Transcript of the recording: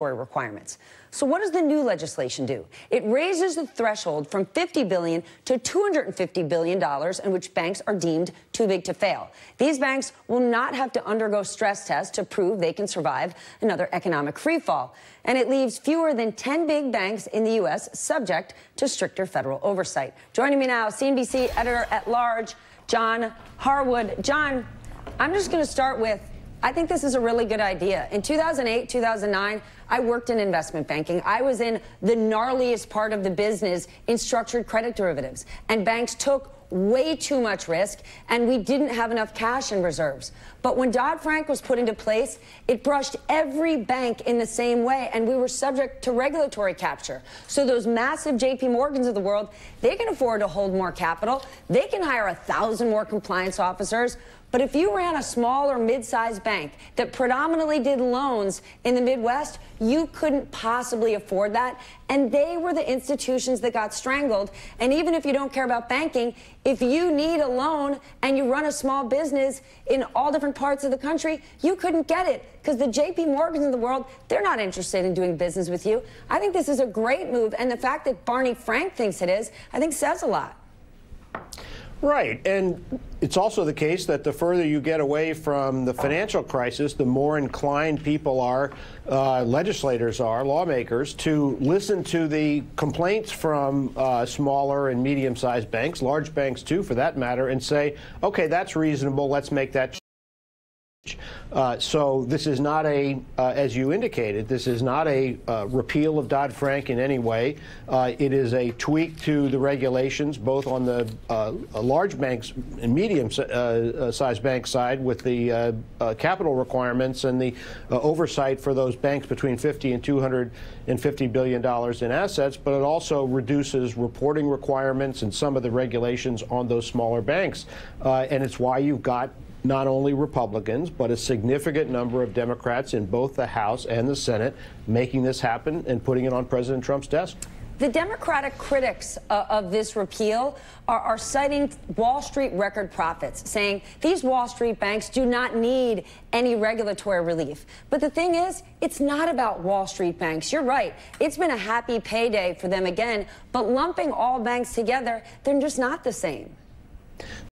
requirements. So what does the new legislation do? It raises the threshold from $50 billion to $250 billion in which banks are deemed too big to fail. These banks will not have to undergo stress tests to prove they can survive another economic freefall. And it leaves fewer than 10 big banks in the U.S. subject to stricter federal oversight. Joining me now, CNBC editor-at-large, John Harwood. John, I'm just going to start with, I think this is a really good idea. In 2008, 2009, I worked in investment banking. I was in the gnarliest part of the business in structured credit derivatives. And banks took way too much risk, and we didn't have enough cash in reserves. But when Dodd-Frank was put into place, it brushed every bank in the same way, and we were subject to regulatory capture. So those massive JP Morgans of the world, they can afford to hold more capital. They can hire 1,000 more compliance officers. But if you ran a small or mid-sized bank that predominantly did loans in the Midwest, you couldn't possibly afford that. And they were the institutions that got strangled. And even if you don't care about banking, if you need a loan and you run a small business in all different parts of the country, you couldn't get it because the JP Morgans of the world, they're not interested in doing business with you. I think this is a great move. And the fact that Barney Frank thinks it is, I think says a lot. Right. And it's also the case that the further you get away from the financial crisis, the more inclined people are, legislators are, lawmakers, to listen to the complaints from smaller and medium-sized banks, large banks too, for that matter, and say, okay, that's reasonable, let's make that change. So this is not a, as you indicated, this is not a repeal of Dodd-Frank in any way. It is a tweak to the regulations, both on the large banks and medium-sized bank side with the capital requirements and the oversight for those banks between $50 and $250 billion in assets, but it also reduces reporting requirements and some of the regulations on those smaller banks. And it's why you've got not only Republicans, but a significant number of Democrats in both the House and the Senate making this happen and putting it on President Trump's desk. The Democratic critics of this repeal are citing Wall Street record profits, saying these Wall Street banks do not need any regulatory relief. But the thing is, it's not about Wall Street banks. You're right. It's been a happy payday for them again. But lumping all banks together, they're just not the same.